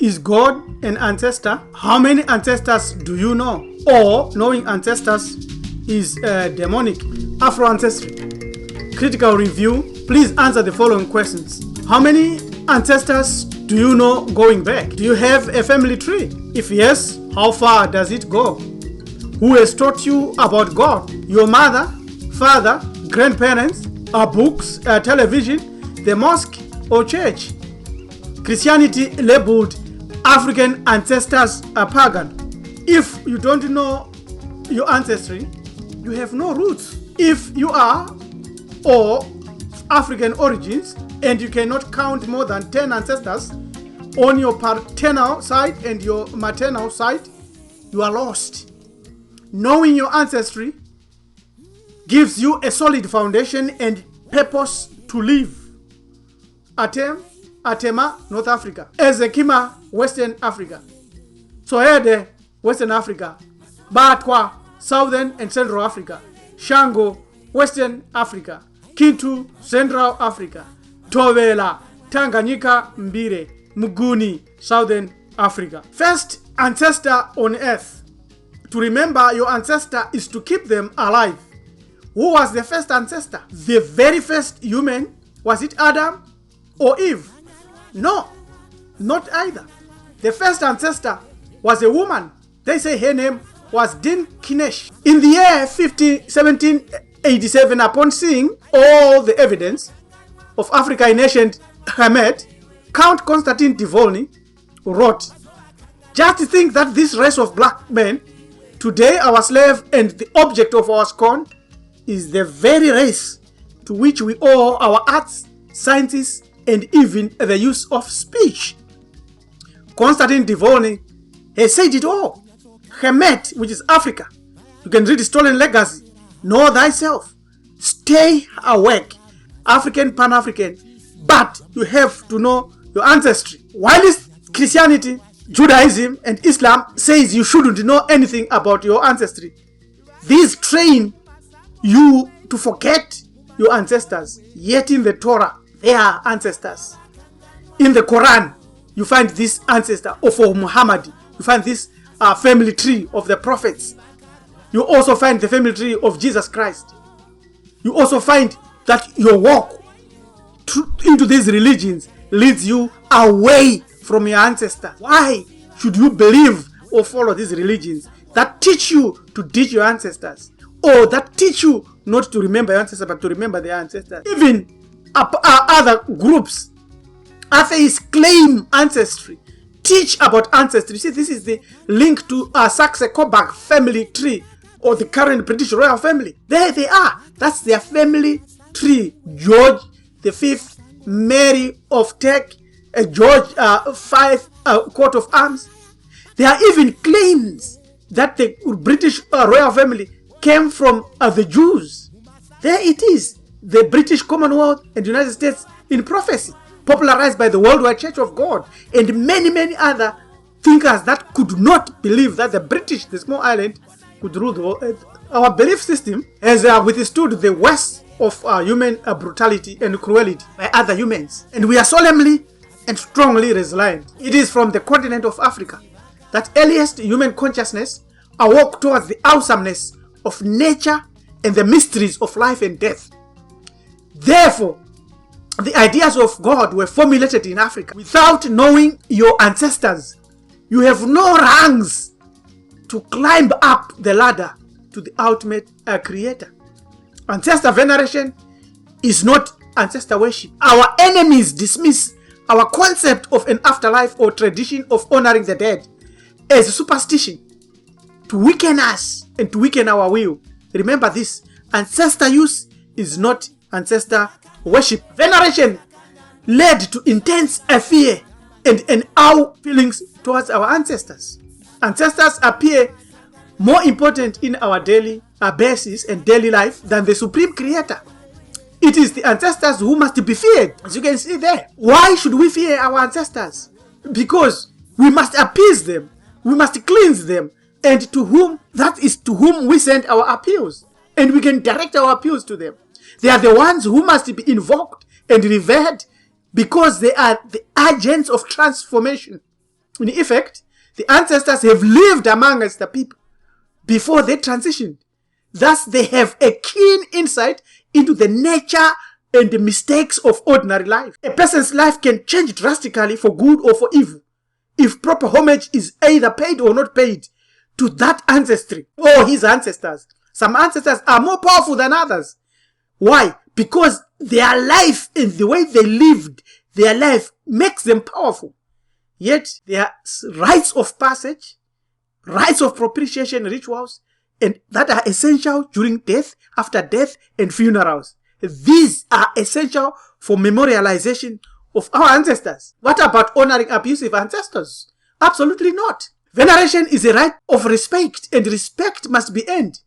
Is God an ancestor? How many ancestors do you know? Or knowing ancestors is demonic? Afro Ancestry Critical Review. Please answer the following questions. How many ancestors do you know going back? Do you have a family tree? If yes, how far does it go? Who has taught you about God? Your mother, father, grandparents, books, television, the mosque or church? Christianity labeled African ancestors pagan. If you don't know your ancestry, you have no roots. If you are of African origins and you cannot count more than 10 ancestors on your paternal side and your maternal side, you are lost. Knowing your ancestry gives you a solid foundation and purpose to live. Atema, North Africa. Chima, Western Africa. Tsoede, Western Africa. Batwa, Southern and Central Africa. Shango, Western Africa. Kintu, Central Africa. Tovela, Tanganyika, Mbire. Mguni, Southern Africa. First ancestor on earth. To remember your ancestor is to keep them alive. Who was the first ancestor? The very first human? Was it Adam or Eve? No, not either. The first ancestor was a woman. They say her name was Dinkinesh. In the year 1787, upon seeing all the evidence of Africa in ancient Kemet, Count Constantine de Volney wrote, "Just think that this race of black men, today our slave and the object of our scorn, is the very race to which we owe our arts, sciences, and even the use of speech." Constantine de Volney has said it all. Kemet, which is Africa. You can read Stolen Legacy. Know thyself. Stay awake. African, Pan-African. But you have to know your ancestry. While Christianity, Judaism, and Islam says you shouldn't know anything about your ancestry, these train you to forget your ancestors. Yet in the Torah, they are ancestors. In the Koran, you find this ancestor of Muhammad. You find this family tree of the prophets. You also find the family tree of Jesus Christ. You also find that your walk into these religions leads you away from your ancestors. Why should you believe or follow these religions that teach you to ditch your ancestors, or that teach you not to remember your ancestors but to remember their ancestors? Even other groups, atheists, claim ancestry, teach about ancestry. See, this is the link to Saxe-Coburg family tree, or the current British royal family. There they are. That's their family tree. George V, Mary of Teck, George V coat of arms. There are even claims that the British royal family came from the Jews. There it is. The British Commonwealth and United States in prophecy, popularized by the Worldwide Church of God and many, many other thinkers that could not believe that the British, the small island, could rule the world. Our belief system has withstood the worst of human brutality and cruelty by other humans, and we are solemnly and strongly resilient. It is from the continent of Africa that earliest human consciousness awoke towards the awesomeness of nature and the mysteries of life and death. Therefore, the ideas of God were formulated in Africa. Without knowing your ancestors, you have no rungs to climb up the ladder to the ultimate creator. Ancestor veneration is not ancestor worship. Our enemies dismiss our concept of an afterlife or tradition of honoring the dead as a superstition to weaken us and to weaken our will. Remember this, ancestor use is not ancestor worship. Veneration led to intense fear and awe feelings towards our ancestors. Ancestors appear more important in our daily basis and daily life than the supreme creator. It is the ancestors who must be feared, as you can see there. Why should we fear our ancestors? Because we must appease them, we must cleanse them, and to whom we send our appeals, and we can direct our appeals to them. They are the ones who must be invoked and revered because they are the agents of transformation. In effect, the ancestors have lived among us, the people, before they transitioned. Thus, they have a keen insight into the nature and the mistakes of ordinary life. A person's life can change drastically for good or for evil if proper homage is either paid or not paid to that ancestry or his ancestors. Some ancestors are more powerful than others. Why? Because their life and the way they lived their life makes them powerful. Yet their rites of passage, rites of propitiation rituals, and that are essential during death, after death, and funerals. These are essential for memorialization of our ancestors. What about honoring abusive ancestors? Absolutely not. Veneration is a right of respect, and respect must be earned.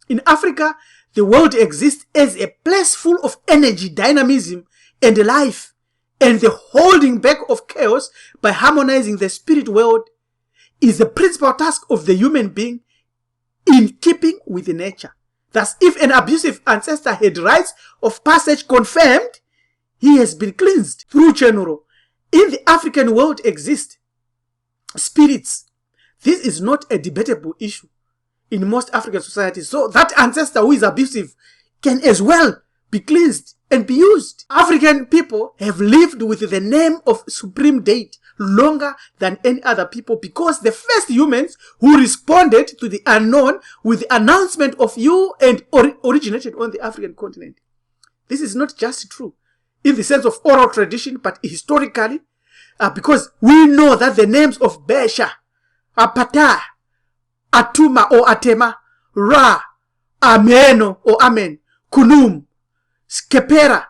In Africa, the world exists as a place full of energy, dynamism, and life, and the holding back of chaos by harmonizing the spirit world is the principal task of the human being in keeping with nature. Thus, if an abusive ancestor had rites of passage confirmed, he has been cleansed through Chenuro. In the African world exist spirits. This is not a debatable issue in most African societies. So that ancestor who is abusive can as well be cleansed and be used. African people have lived with the name of supreme deity longer than any other people because the first humans who responded to the unknown with the announcement of you and originated on the African continent. This is not just true in the sense of oral tradition, but historically, because we know that the names of Besha, Apata, Atuma or Atema, Ra, Ameno or Amen, Kunum, Skepera,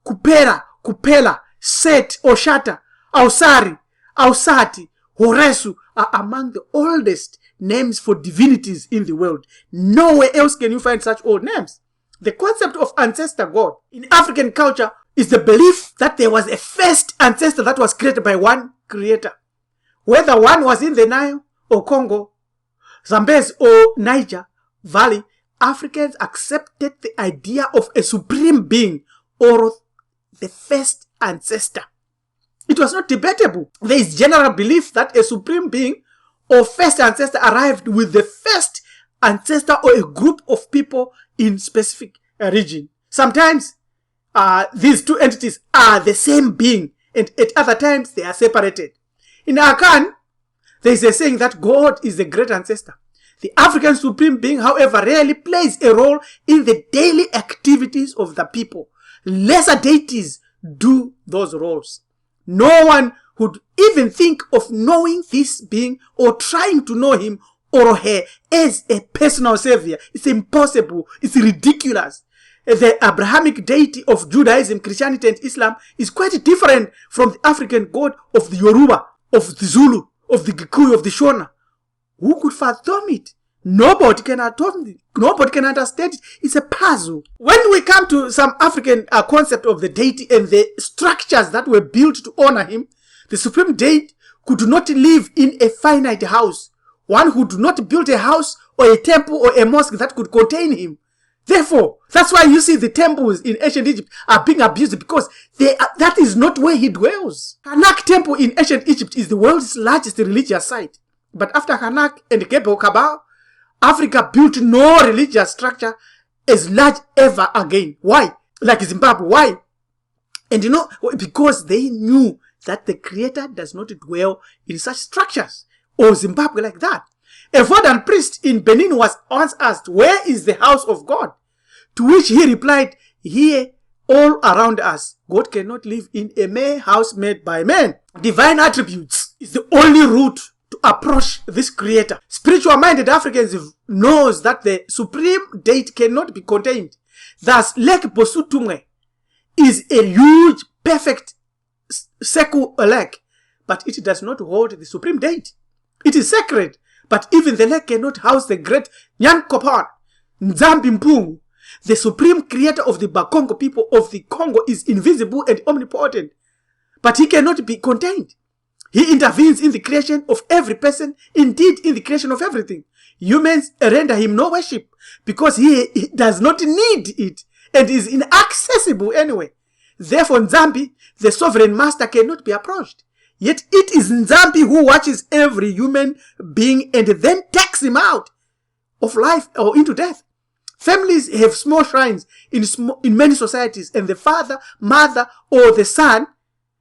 Kupera, Kupela, Set or Shata, Ausari, Ausati, Horesu are among the oldest names for divinities in the world. Nowhere else can you find such old names. The concept of ancestor God in African culture is the belief that there was a first ancestor that was created by one creator. Whether one was in the Nile or Congo, Zambezi or Niger Valley, Africans accepted the idea of a supreme being or the first ancestor. It was not debatable. There is general belief that a supreme being or first ancestor arrived with the first ancestor or a group of people in specific region. Sometimes these two entities are the same being, and at other times they are separated. In Afrikan, there is a saying that God is the great ancestor. The African supreme being, however, rarely plays a role in the daily activities of the people. Lesser deities do those roles. No one would even think of knowing this being or trying to know him or her as a personal savior. It's impossible. It's ridiculous. The Abrahamic deity of Judaism, Christianity, and Islam is quite different from the African god of the Yoruba, of the Zulu, of the Gikuyu, of the Shona. Who could fathom it? Nobody can adopt it. Nobody can understand it. It's a puzzle. When we come to some African concept of the deity and the structures that were built to honor him, the supreme deity could not live in a finite house. One who do not build a house or a temple or a mosque that could contain him. Therefore, that's why you see the temples in ancient Egypt are being abused, because that is not where he dwells. Karnak temple in ancient Egypt is the world's largest religious site. But after Karnak and Gebel Kabal, Africa built no religious structure as large ever again. Why? Like Zimbabwe. Why? And because they knew that the Creator does not dwell in such structures. Or Zimbabwe like that. A Vodan priest in Benin was once asked, "Where is the house of God?" To which he replied, "Here, all around us. God cannot live in a mere house made by men." Divine attributes is the only route to approach this Creator. Spiritual-minded Africans knows that the supreme deity cannot be contained. Thus, Lake Bosutumwe is a huge, perfect Seku lake, but it does not hold the supreme deity. It is sacred, but even the lake cannot house the great Nyankopan, Nzambi Mpungu. The supreme creator of the Bakongo people of the Congo is invisible and omnipotent, but he cannot be contained. He intervenes in the creation of every person, indeed in the creation of everything. Humans render him no worship because he does not need it and is inaccessible anyway. Therefore, Nzambi, the sovereign master, cannot be approached. Yet it is Nzambi who watches every human being and then takes him out of life or into death. Families have small shrines in many societies, and the father, mother, or the son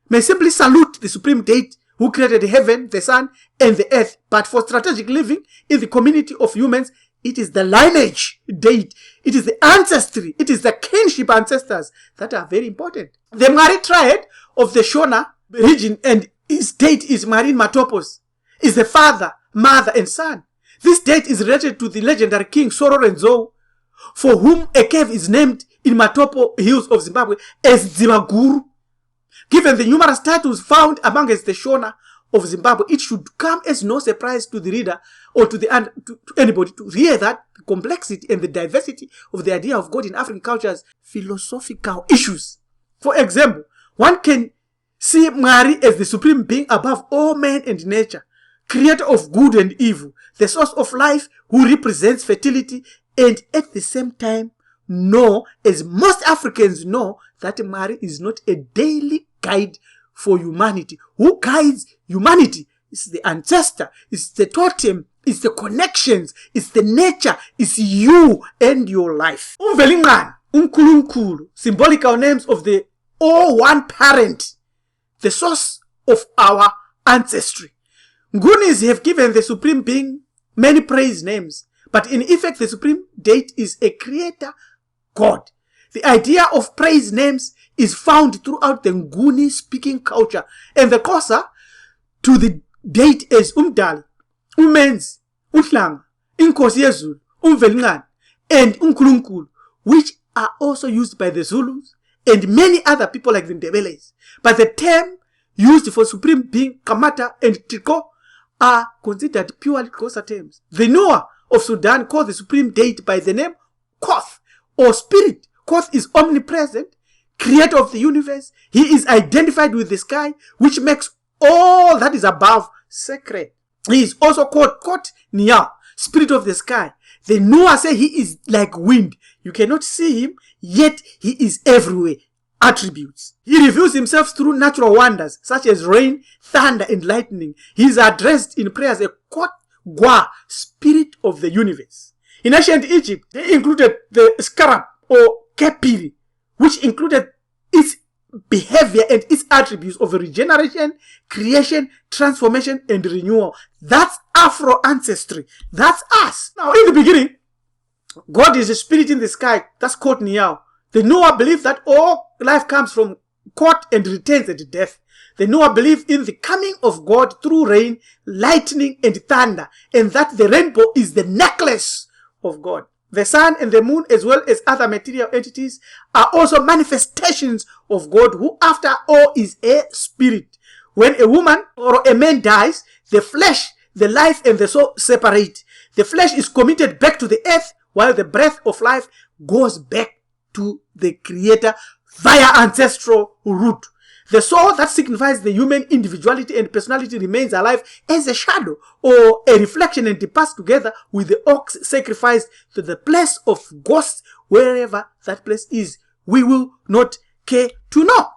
may simply salute the supreme deity who created heaven, the sun, and the earth. But for strategic living in the community of humans, it is the lineage date, it is the ancestry, it is the kinship ancestors that are very important. The Mari triad of the Shona region and his date is Marin Matopos, is the father, mother, and son. This date is related to the legendary king Sororenzo, for whom a cave is named in Matopo Hills of Zimbabwe as Zimaguru. Given the numerous titles found amongst the Shona of Zimbabwe, it should come as no surprise to the reader or to anybody to hear that the complexity and the diversity of the idea of God in African cultures, philosophical issues. For example, one can see Mari as the supreme being above all men and nature, creator of good and evil, the source of life who represents fertility, and at the same time know, as most Africans know, that Mari is not a daily guide for humanity. Who guides humanity? It's the ancestor, it's the totem, it's the connections, it's the nature, it's you and your life. Umvelingan, unkulunkulu, symbolical names of the all one parent, the source of our ancestry. Mgunis have given the supreme being many praise names, but in effect the supreme deity is a creator God. The idea of praise names is found throughout the Mguni speaking culture, and the closer to the date as Umdali, Umenzi, Unhlanga, Inkosi yezulu, Umvelingan, and Unkulunkulu, which are also used by the Zulus and many other people like the Tovelas. But the term used for supreme being, Kamata, and Triko are considered purely Xhosa terms. The Noah of Sudan called the supreme deity by the name Koth, or spirit. Koth is omnipresent, creator of the universe. He is identified with the sky, which makes all that is above sacred. He is also called Kot Nia, spirit of the sky. The Noah say he is like wind. You cannot see him, yet he is everywhere. Attributes. He reveals himself through natural wonders, such as rain, thunder, and lightning. He is addressed in prayer as a Kot Gwa, spirit of the universe. In ancient Egypt, they included the scarab or kepiri, which included its behavior and its attributes of regeneration, creation, transformation, and renewal. That's Afro ancestry. That's us. Now, in the beginning, God is a spirit in the sky. That's Kot Niao. The Noah believed that all life comes from Kot and returns at death. The Noah believed in the coming of God through rain, lightning, and thunder, and that the rainbow is the necklace of God. The sun and the moon, as well as other material entities, are also manifestations of God, who after all is a spirit. When a woman or a man dies, the flesh, the life, and the soul separate. The flesh is committed back to the earth, while the breath of life goes back to the Creator via ancestral root. The soul that signifies the human individuality and personality remains alive as a shadow or a reflection and departs together with the ox sacrificed to the place of ghosts, wherever that place is. We will not care to know.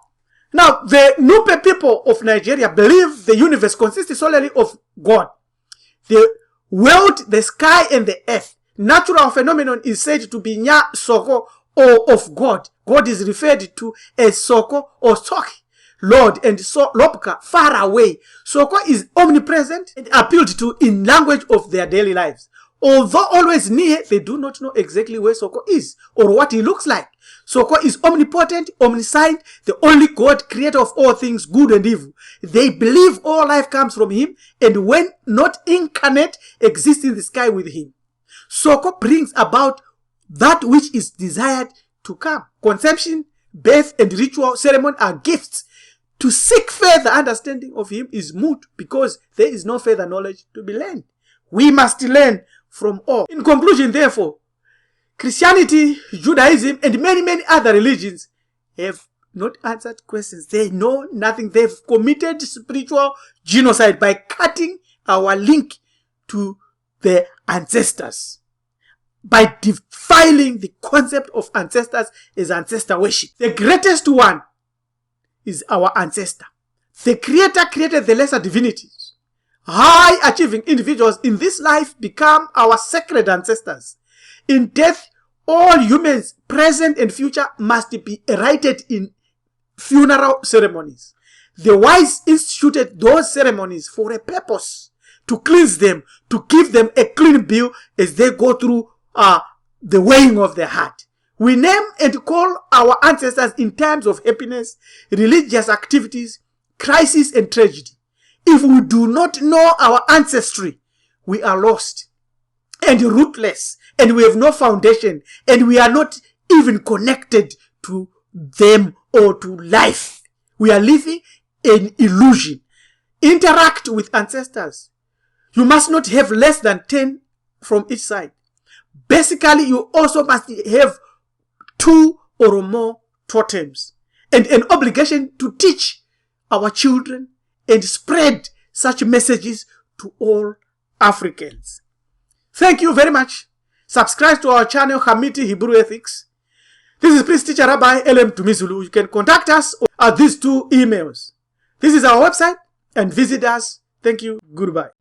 Now, the Nupe people of Nigeria believe the universe consists solely of God. The world, the sky, and the earth. Natural phenomenon is said to be Nya Soko, or of God. God is referred to as Soko or Soki, Lord, and Lopka, far away. Soko is omnipresent and appealed to in language of their daily lives. Although always near, they do not know exactly where Soko is or what he looks like. Soko is omnipotent, omniscient, the only God, creator of all things, good and evil. They believe all life comes from him, and when not incarnate, exists in the sky with him. Soko brings about that which is desired to come. Conception, birth, and ritual ceremony are gifts. To seek further understanding of him is moot, because there is no further knowledge to be learned. We must learn from all. In conclusion, therefore, Christianity, Judaism, and many other religions have not answered questions. They know nothing. They've committed spiritual genocide by cutting our link to the ancestors, by defiling the concept of ancestors as ancestor worship. The greatest one is our ancestor. The Creator created the lesser divinities. High achieving individuals in this life become our sacred ancestors. In death, all humans, present and future, must be rited in funeral ceremonies. The wise instituted those ceremonies for a purpose, to cleanse them, to give them a clean bill as they go through the weighing of their heart. We name and call our ancestors in times of happiness, religious activities, crisis and tragedy. If we do not know our ancestry, we are lost and rootless, and we have no foundation, and we are not even connected to them or to life. We are living an illusion. Interact with ancestors. You must not have less than 10 from each side. Basically, you also must have 2 or more totems, and an obligation to teach our children and spread such messages to all Africans. Thank you very much. Subscribe to our channel, Hamiti Hebrew Ethics. This is Priest Teacher Rabbi LM Tumizulu. You can contact us at these 2 emails. This is our website, and visit us. Thank you. Goodbye.